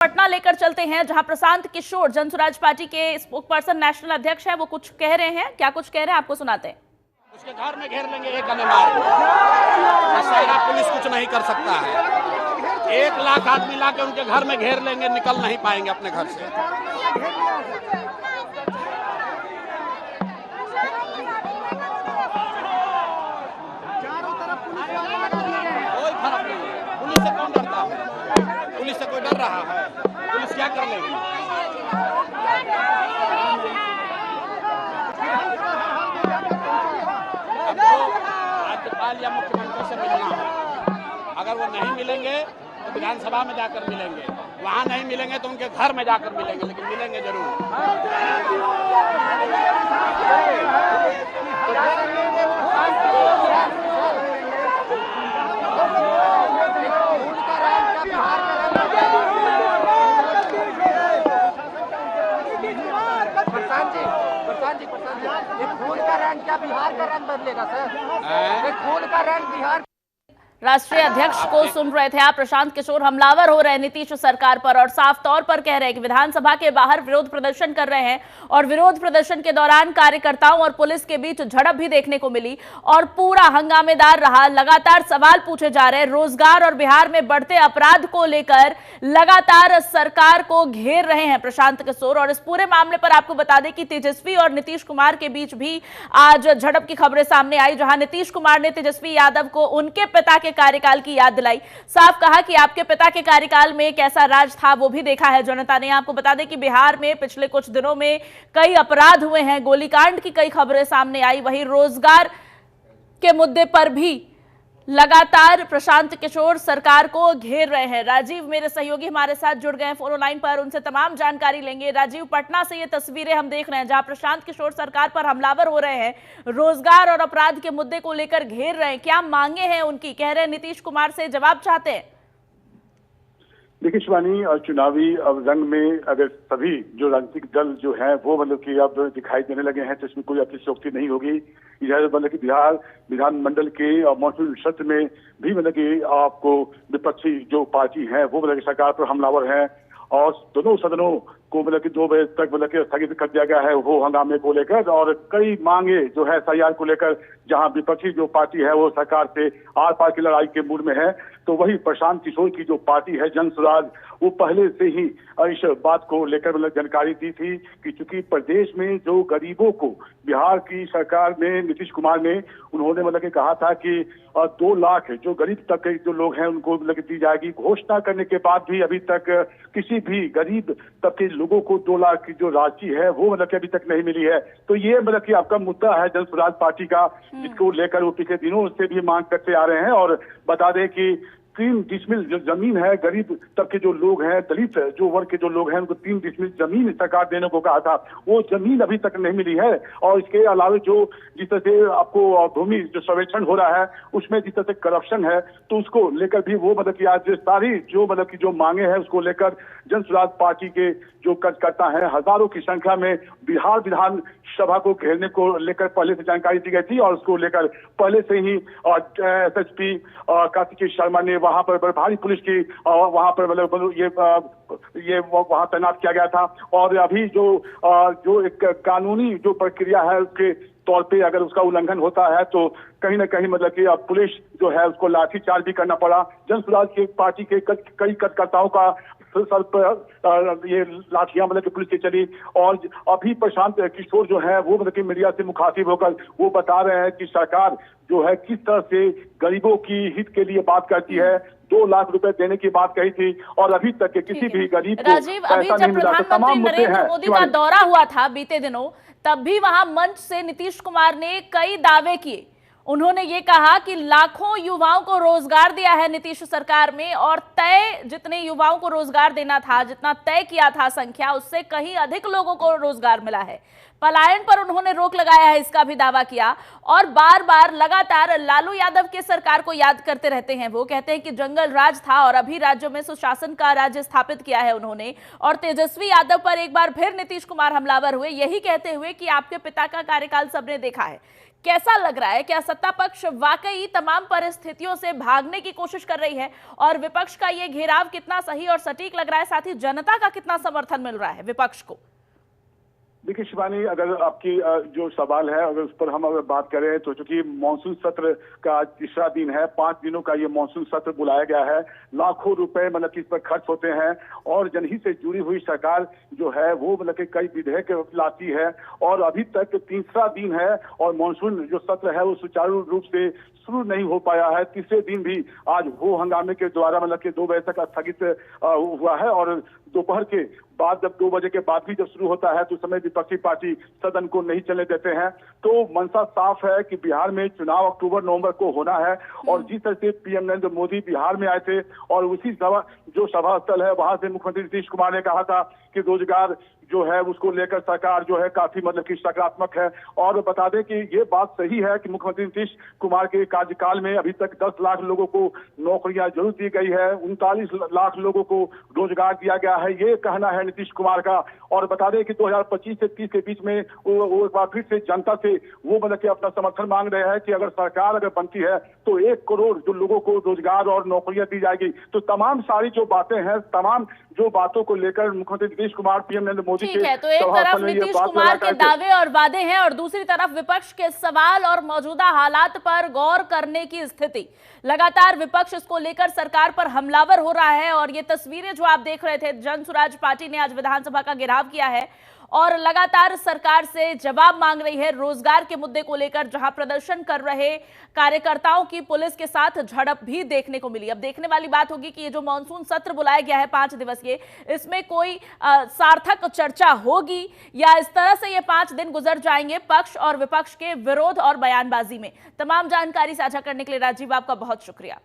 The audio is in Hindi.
पटना लेकर चलते हैं, जहां प्रशांत किशोर जनसुराज पार्टी के स्पोकपर्सन नेशनल अध्यक्ष है, वो कुछ कह रहे हैं। क्या कुछ कह रहे हैं आपको सुनाते हैं। उसके घर में घेर लेंगे एक गले मार, पुलिस कुछ नहीं कर सकता है। 1 लाख आदमी लाके उनके घर में घेर लेंगे, निकल नहीं पाएंगे अपने घर से। कोई फर्क नहीं है, पुलिस से कौन डरता है? पुलिस से कोई डर रहा है? पुलिस क्या कर लेगी? राज्यपाल या मुख्यमंत्री से मिलना है। अगर वो नहीं मिलेंगे तो विधानसभा में जाकर मिलेंगे, वहाँ नहीं मिलेंगे तो उनके घर में जाकर मिलेंगे, लेकिन मिलेंगे जरूर। प्रशांत जी, ये खून का रंग क्या बिहार का रंग बदलेगा सर? ये खून का रंग बिहार। राष्ट्रीय अध्यक्ष को सुन रहे थे आप। प्रशांत किशोर हमलावर हो रहे हैं नीतीश सरकार पर और साफ तौर पर कह रहे हैं कि विधानसभा के बाहर विरोध प्रदर्शन कर रहे हैं और विरोध प्रदर्शन के दौरान कार्यकर्ताओं और पुलिस के बीच झड़प भी देखने को मिली और पूरा हंगामेदार रहा। लगातार सवाल पूछे जा रहे हैं। रोजगार और बिहार में बढ़ते अपराध को लेकर लगातार सरकार को घेर रहे हैं प्रशांत किशोर। और इस पूरे मामले पर आपको बता दें कि तेजस्वी और नीतीश कुमार के बीच भी आज झड़प की खबरें सामने आई, जहां नीतीश कुमार ने तेजस्वी यादव को उनके पिता के कार्यकाल की याद दिलाई। साफ कहा कि आपके पिता के कार्यकाल में कैसा राज था वो भी देखा है जनता ने। आपको बता दें कि बिहार में पिछले कुछ दिनों में कई अपराध हुए हैं, गोलीकांड की कई खबरें सामने आई। वहीं रोजगार के मुद्दे पर भी लगातार प्रशांत किशोर सरकार को घेर रहे हैं। राजीव मेरे सहयोगी हमारे साथ जुड़ गए हैं फोन लाइन पर, उनसे तमाम जानकारी लेंगे। राजीव, पटना से ये तस्वीरें हम देख रहे हैं जहां प्रशांत किशोर सरकार पर हमलावर हो रहे हैं, रोजगार और अपराध के मुद्दे को लेकर घेर रहे हैं। क्या मांगे हैं उनकी? कह रहे हैं नीतीश कुमार से जवाब चाहते हैं। देखिए शिवानी, चुनावी रंग में अगर सभी जो राजनीतिक दल जो है वो मतलब कि अब दिखाई देने लगे हैं तो इसमें कोई अतिशयोक्ति नहीं होगी। इधर मतलब कि बिहार विधानमंडल के मॉनसून सत्र में भी मतलब कि आपको विपक्षी जो पार्टी है वो मतलब कि सरकार पर हमलावर है और दोनों सदनों को मतलब कि 2 बजे तक मतलब कि स्थगित कर दिया गया है वो हंगामे को लेकर। और कई मांगे जो है SIR को लेकर, जहां विपक्षी जो पार्टी है वो सरकार से आर पार की लड़ाई के मूड में है, तो वही प्रशांत किशोर की जो पार्टी है जनसुराज, वो पहले से ही इस बात को लेकर मतलब जानकारी दी थी कि चूंकि प्रदेश में जो गरीबों को बिहार की सरकार में नीतीश कुमार ने उन्होंने मतलब कि कहा था कि 2 लाख जो गरीब तबके जो लोग हैं उनको मतलब कि दी जाएगी। घोषणा करने के बाद भी अभी तक किसी भी गरीब तबके लोगों को 2 लाख की जो राशि है वो मतलब कि अभी तक नहीं मिली है। तो ये मतलब कि आपका मुद्दा है जनसुराज पार्टी का, जिसको लेकर वो पिछले दिनों से भी मांग करते आ रहे हैं। और बता दें कि 3 डिसमिल जो जमीन है, गरीब तबके जो लोग हैं, दलित जो वर्ग के जो लोग हैं, उनको 3 डिसमिल जमीन सरकार देने को कहा था, वो जमीन अभी तक नहीं मिली है। और इसके अलावा जो जिस तरह से आपको भूमि जो सर्वेक्षण हो रहा है उसमें जिस तरह से करप्शन है, तो उसको लेकर भी वो मतलब कि आज सारी जो मतलब की जो मांगे हैं उसको लेकर जनसुराज पार्टी के जो कार्यकर्ता है हजारों की संख्या में बिहार विधानसभा को घेरने को लेकर पहले से जानकारी दी गई थी और उसको लेकर पहले से ही SSP कार्तिकेय शर्मा ने वहां पर भारी पुलिस की वहां पर मतलब ये वहां तैनात किया गया था। और अभी जो एक कानूनी जो प्रक्रिया है उसके तौर पे अगर उसका उल्लंघन होता है तो कहीं ना कहीं मतलब कि अब पुलिस जो है उसको लाठीचार्ज भी करना पड़ा। जनसुराज की पार्टी के कई कार्यकर्ताओं का सर पर ये लाठियां मतलब कि पुलिस की चली। और अभी प्रशांत किशोर जो है वो मतलब कि मीडिया से मुखातिब होकर वो बता रहे हैं कि सरकार जो है किस तरह से गरीबों की हित के लिए बात करती है। 2 लाख रुपए देने की बात कही थी और अभी तक के किसी भी गरीब को राजीव, अभी जब प्रधानमंत्री नरेंद्र मोदी का दौरा हुआ था बीते दिनों, तब भी वहां मंच से नीतीश कुमार ने कई दावे किए। उन्होंने ये कहा कि लाखों युवाओं को रोजगार दिया है नीतीश सरकार में और तय जितने युवाओं को रोजगार देना था, जितना तय किया था संख्या, उससे कहीं अधिक लोगों को रोजगार मिला है। पलायन पर उन्होंने रोक लगाया है, इसका भी दावा किया और बार बार लगातार लालू यादव के सरकार को याद करते रहते हैं। वो कहते हैं कि जंगल राज था और अभी राज्यों में सुशासन का राज्य स्थापित किया है उन्होंने। और तेजस्वी यादव पर एक बार फिर नीतीश कुमार हमलावर हुए, यही कहते हुए कि आपके पिता का कार्यकाल सबने देखा है। कैसा लग रहा है? क्या सत्ता पक्ष वाकई तमाम परिस्थितियों से भागने की कोशिश कर रही है और विपक्ष का ये घेराव कितना सही और सटीक लग रहा है, साथ ही जनता का कितना समर्थन मिल रहा है विपक्ष को? देखिए शिवानी, अगर आपकी जो सवाल है अगर उस पर हम अगर बात करें तो चूंकि मानसून सत्र का आज तीसरा दिन है, 5 दिनों का ये मानसून सत्र बुलाया गया है, लाखों रुपए मतलब कि इस पर खर्च होते हैं और जनहित से जुड़ी हुई सरकार जो है वो मतलब कि कई विधेयक लाती है और अभी तक तीसरा दिन है और मानसून जो सत्र है वो सुचारू रूप से शुरू नहीं हो पाया है। तीसरे दिन भी आज वो हंगामे के द्वारा मतलब कि 2 बजे तक स्थगित हुआ है और दोपहर के बाद जब 2 बजे के बाद भी जब शुरू होता है तो उस समय विपक्षी पार्टी सदन को नहीं चलने देते हैं। तो मंशा साफ है कि बिहार में चुनाव अक्टूबर-नवंबर को होना है और जिस तरह से पीएम नरेंद्र मोदी बिहार में आए थे और उसी सभा स्थल है वहां से मुख्यमंत्री नीतीश कुमार ने कहा था कि रोजगार जो है उसको लेकर सरकार जो है काफी मतलब कि सकारात्मक है। और बता दें कि ये बात सही है कि मुख्यमंत्री नीतीश कुमार के कार्यकाल में अभी तक 10 लाख लोगों को नौकरियां जरूर दी गई है, 39 लाख लोगों को रोजगार दिया गया है, ये कहना है नीतीश कुमार का। और बता दें कि 2025 से 30 के बीच में वो एक बार फिर से जनता से वो मतलब कि अपना समर्थन मांग रहे हैं कि अगर सरकार अगर बनती है तो 1 करोड़ जो लोगों को रोजगार और नौकरियां दी जाएगी। तो तमाम सारी जो बातें हैं, तमाम जो बातों को लेकर मुख्यमंत्री नीतीश कुमार पीएम नरेंद्र मोदी ठीक है, तो एक तरफ नीतीश कुमार के दावे और वादे हैं और दूसरी तरफ विपक्ष के सवाल और मौजूदा हालात पर गौर करने की स्थिति। लगातार विपक्ष इसको लेकर सरकार पर हमलावर हो रहा है और ये तस्वीरें जो आप देख रहे थे, जनसुराज पार्टी ने आज विधानसभा का घेराव किया है और लगातार सरकार से जवाब मांग रही है रोजगार के मुद्दे को लेकर, जहां प्रदर्शन कर रहे कार्यकर्ताओं की पुलिस के साथ झड़प भी देखने को मिली। अब देखने वाली बात होगी कि ये जो मानसून सत्र बुलाया गया है 5 दिवसीय, इसमें कोई सार्थक चर्चा होगी या इस तरह से ये 5 दिन गुजर जाएंगे पक्ष और विपक्ष के विरोध और बयानबाजी में। तमाम जानकारी साझा करने के लिए राजीव आपका बहुत शुक्रिया।